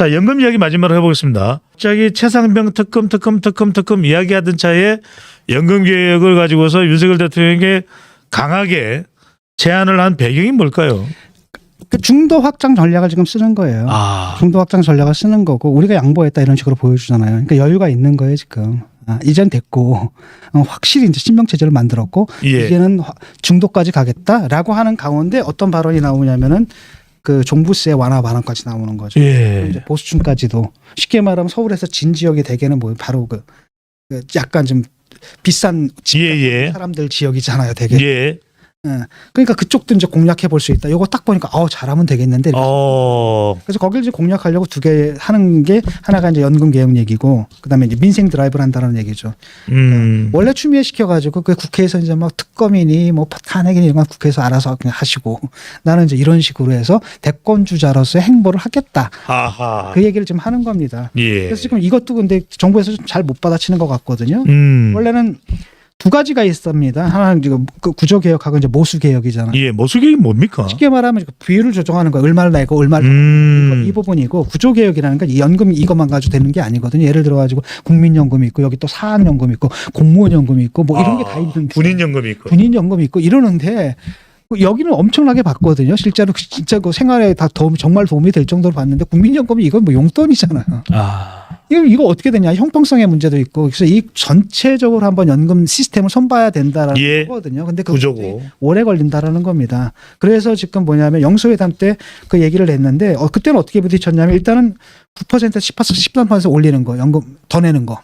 자, 연금 이야기 마지막으로 해보겠습니다. 갑자기 최상병 특검 이야기하던 차에 연금 개혁을 가지고서 윤석열 대통령에게 강하게 제안을 한 배경이 뭘까요? 그 중도 확장 전략을 지금 쓰는 거예요. 중도 확장 전략을 쓰는 거고 우리가 양보했다 이런 식으로 보여주잖아요. 그러니까 여유가 있는 거예요 지금. 이젠 됐고 확실히 이제 신명 체제를 만들었고 예. 이제는 중도까지 가겠다라고 하는 가운데 어떤 발언이 나오냐면은 그 종부세 완화 발언까지 나오는 거죠. 예. 이제 보수층까지도 쉽게 말하면 서울에서 진 지역이 대개는 뭐 바로 그 약간 좀 비싼 집 예. 사람들 지역이잖아요, 되게. 예. 그러니까 그쪽도 이제 공략해 볼 수 있다. 이거 딱 보니까 잘하면 되겠는데. 그래서 거기를 이제 공략하려고 두 개 하는 게 하나가 이제 연금 개혁 얘기고 그다음에 이제 민생 드라이브를 한다는 얘기죠. 원래 추미애 시켜가지고 그 국회에서 이제 막 특검이니 뭐 탄핵이니 이런 건 국회에서 알아서 그냥 하시고 나는 이제 이런 식으로 해서 대권 주자로서의 행보를 하겠다. 아하. 그 얘기를 지금 하는 겁니다. 예. 그래서 지금 이것도 근데 정부에서 좀 잘 못 받아치는 것 같거든요. 원래는 두 가지가 있습니다. 하나는 지금 그 구조 개혁하고 이제 모수 개혁이잖아요. 예, 모수 개혁이 뭡니까? 쉽게 말하면 비율을 조정하는 거, 얼마를 내고 얼마를 이 부분이고 구조 개혁이라는 건 연금 이것만 가지고 되는 게 아니거든요. 예를 들어 가지고 국민연금이 있고 여기 또 사학연금이 있고 공무원연금이 있고 뭐 이런 게 다 있는 군인연금이 있고 군인연금이 있고 이러는데 여기는 엄청나게 받거든요. 실제로 진짜 그 생활에 다 정말 도움이 될 정도로 받는데 국민연금이 이건 뭐 용돈이잖아요. 이거 어떻게 되냐 형평성의 문제도 있고 그래서 이 전체적으로 한번 연금 시스템을 손봐야 된다라는 거거든요. 근데 그 구조고 오래 걸린다라는 겁니다. 그래서 지금 뭐냐면 영수회담 때 그 얘기를 했는데 그때는 어떻게 부딪혔냐면 일단은 9% 13% 올리는 거 연금 더 내는 거.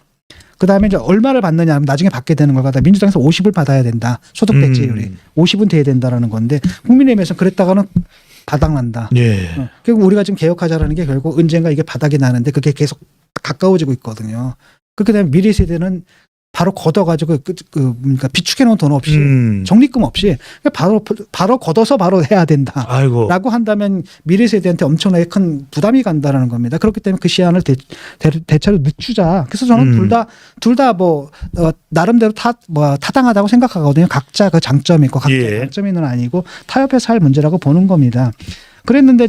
그다음에 이제 얼마를 받느냐 하면 나중에 받게 되는 걸 갖다 민주당에서 50을 받아야 된다. 소득 대체율이 50은 돼야 된다라는 건데 국민의힘에서 그랬다가는 바닥난다. 예. 결국 우리가 지금 개혁하자라는 게 결국 언젠가 이게 바닥이 나는데 그게 계속 가까워지고 있거든요. 그렇게 되면 미래 세대는 바로 걷어가지고 그러니까 비축해놓은 돈 없이 적립금 없이 바로 걷어서 바로 해야 된다. 아이고. 라고 한다면 미래 세대한테 엄청나게 큰 부담이 간다라는 겁니다. 그렇기 때문에 그 시한을 대체로 늦추자. 그래서 저는 둘 다 뭐 나름대로 타당하다고 생각하거든요. 각자 그 장점이 있고 각자 장점이는 아니고 타협해서 할 문제라고 보는 겁니다. 그랬는데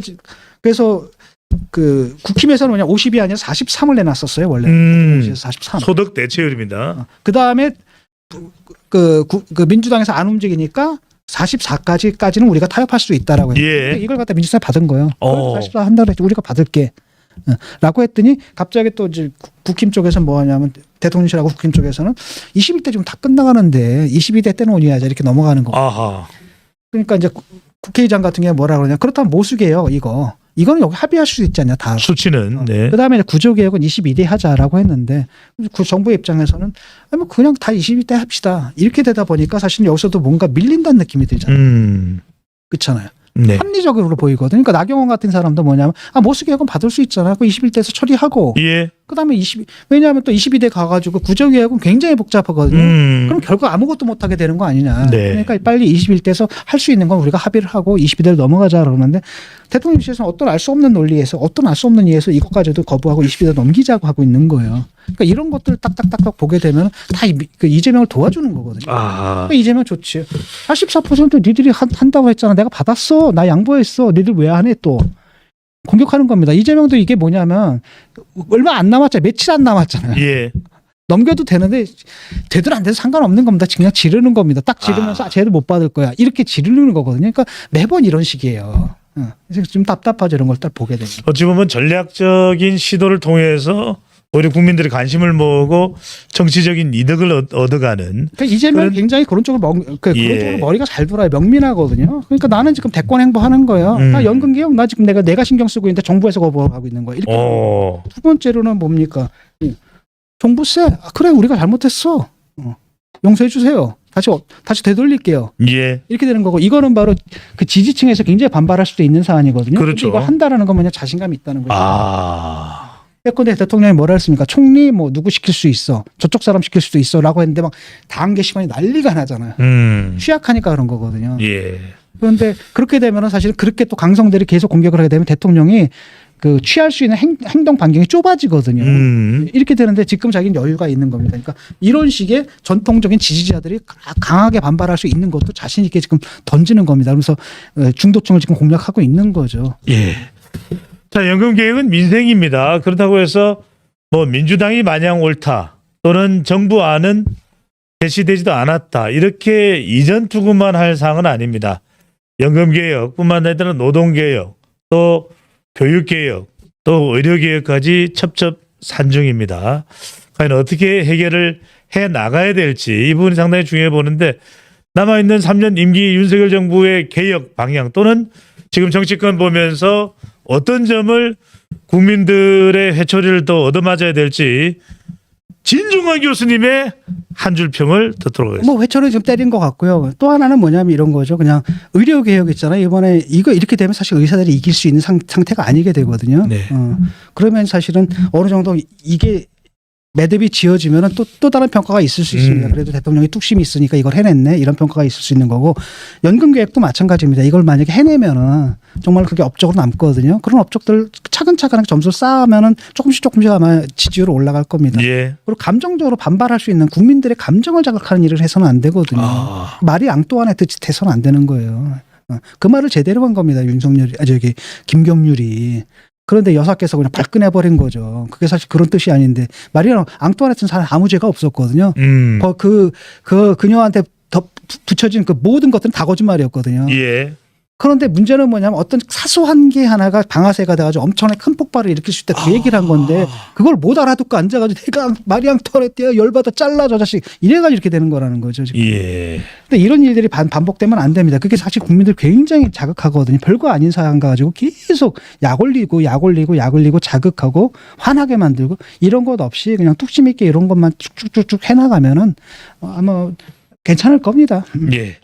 그래서 그 국힘에서는 그냥 50이 아니라 43을 내놨었어요 원래. 43. 소득 대체율입니다. 그 다음에 그 민주당에서 안 움직이니까 44까지는 우리가 타협할 수 있다라고 했어요. 예. 이걸 갖다 민주당이 받은 거예요. 44 한다고 했지 우리가 받을게. 라고 했더니 갑자기 또 이제 국힘 쪽에서 뭐 하냐면 대통령실하고 국힘 쪽에서는 21대 지금 다 끝나가는데 22대 때는 오냐자 이렇게 넘어가는 거. 그러니까 이제 국회의장 같은 경우에 뭐라 그러냐. 그렇다면 모수개혁 이거는 여기 합의할 수 있지 않냐 다. 수치는. 네. 그다음에 구조개혁은 22대 하자라고 했는데 그 정부 입장에서는 뭐 그냥 다 22대 합시다. 이렇게 되다 보니까 사실 여기서도 뭔가 밀린다는 느낌이 들잖아요. 그렇잖아요. 네. 합리적으로 보이거든요. 그러니까 나경원 같은 사람도 뭐냐면 모수개혁은 받을 수 있잖아. 그 21대에서 처리하고. 예. 그다음에 왜냐하면 또 22대 가가지고 구조개혁은 굉장히 복잡하거든요. 그럼 결국 아무것도 못하게 되는 거 아니냐. 네. 그러니까 빨리 21대에서 할 수 있는 건 우리가 합의를 하고 22대를 넘어가자 그러는데 대통령실에서는 어떤 알 수 없는 논리에서 어떤 알 수 없는 이유에서 이것까지도 거부하고 22대 넘기자고 하고 있는 거예요. 그러니까 이런 것들을 딱딱딱 보게 되면 다 이재명을 도와주는 거거든요. 그러니까 이재명 좋지. 84% 니들이 한다고 했잖아. 내가 받았어. 나 양보했어. 니들 왜 안 해 또. 공격하는 겁니다. 이재명도 이게 뭐냐면 얼마 안 남았잖아요. 며칠 안 남았잖아요. 예. 넘겨도 되는데 되든 안 돼도 상관없는 겁니다. 그냥 지르는 겁니다. 딱 지르면서 쟤도 못 받을 거야. 이렇게 지르는 거거든요. 그러니까 매번 이런 식이에요. 그래서 좀 답답하죠. 이런 걸 딱 보게 되면. 어찌 보면 전략적인 시도를 통해서 오히려 국민들의 관심을 모으고 정치적인 이득을 얻어가는. 그러니까 이재명 굉장히 그런 쪽으로 그런 쪽으로 머리가 잘 돌아요. 명민하거든요. 그러니까 나는 지금 대권 행보하는 거예요. 나 연금 개혁 나 지금 내가 신경 쓰고 있는데 정부에서 거부하고 있는 거야. 이렇게. 두 번째로는 뭡니까? 종부세. 그래 우리가 잘못했어. 용서해 주세요. 다시 되돌릴게요. 예. 이렇게 되는 거고 이거는 바로 그 지지층에서 굉장히 반발할 수도 있는 사안이거든요. 그렇죠. 이걸 한다라는 건 뭐냐 자신감이 있다는 거죠. 예컨대 대통령이 뭐라 했습니까? 총리 뭐 누구 시킬 수 있어. 저쪽 사람 시킬 수도 있어라고 했는데 막 당원 게시판이 난리가 나잖아요. 취약하니까 그런 거거든요. 예. 그런데 그렇게 되면은 사실 그렇게 또 강성들이 계속 공격을 하게 되면 대통령이 그 취할 수 있는 행동 반경이 좁아지거든요. 이렇게 되는데 지금 자기는 여유가 있는 겁니다. 그러니까 이런 식의 전통적인 지지자들이 강하게 반발할 수 있는 것도 자신 있게 지금 던지는 겁니다. 그래서 중도층을 지금 공략하고 있는 거죠. 예. 자, 연금개혁은 민생입니다. 그렇다고 해서 뭐 민주당이 마냥 옳다 또는 정부 안은 제시되지도 않았다 이렇게 이전 투구만 할 사항은 아닙니다. 연금개혁뿐만 아니라 노동개혁 또 교육개혁 또 의료개혁까지 첩첩산중입니다. 과연 어떻게 해결을 해 나가야 될지 이 부분이 상당히 중요해 보는데 남아있는 3년 임기 윤석열 정부의 개혁 방향 또는 지금 정치권 보면서 어떤 점을 국민들의 회초리를 더 얻어맞아야 될지 진중권 교수님의 한 줄 평을 듣도록 하겠습니다. 뭐 회초리 좀 때린 것 같고요. 또 하나는 뭐냐면 이런 거죠. 그냥 의료 개혁 있잖아요. 이번에 이거 이렇게 되면 사실 의사들이 이길 수 있는 상태가 아니게 되거든요. 네. 그러면 사실은 어느 정도 이게 매듭이 지어지면은 또 다른 평가가 있을 수 있습니다. 그래도 대통령이 뚝심이 있으니까 이걸 해냈네 이런 평가가 있을 수 있는 거고 연금 계획도 마찬가지입니다. 이걸 만약에 해내면은 정말 그게 업적으로 남거든요. 그런 업적들 차근차근 점수를 쌓으면은 조금씩 아마 지지율 올라갈 겁니다. 예. 그리고 감정적으로 반발할 수 있는 국민들의 감정을 자극하는 일을 해서는 안 되거든요. 말이 앙뚜안에 돼서는 안 되는 거예요. 그 말을 제대로 한 겁니다. 김경률이. 그런데 여사께서 그냥 발끈해버린 거죠. 그게 사실 그런 뜻이 아닌데 말이랑 앙뚜안 같은 사람 아무 죄가 없었거든요. 그녀한테 붙여진 그 모든 것들은 다 거짓말이었거든요. 예. 그런데 문제는 뭐냐면 어떤 사소한 게 하나가 방아쇠가 돼가지고 엄청나게 큰 폭발을 일으킬 수 있다 그 얘기를 한 건데 그걸 못 알아듣고 앉아가지고 내가 마리앙 터렛대요 열받아 잘라 저 자식 이래가지고 이렇게 되는 거라는 거죠. 지금. 예. 근데 이런 일들이 반복되면 안 됩니다. 그게 사실 국민들 굉장히 자극하거든요. 별거 아닌 사안 가지고 계속 약 올리고 자극하고 화나게 만들고 이런 것 없이 그냥 뚝심 있게 이런 것만 쭉쭉쭉쭉 해나가면은 아마 괜찮을 겁니다. 예.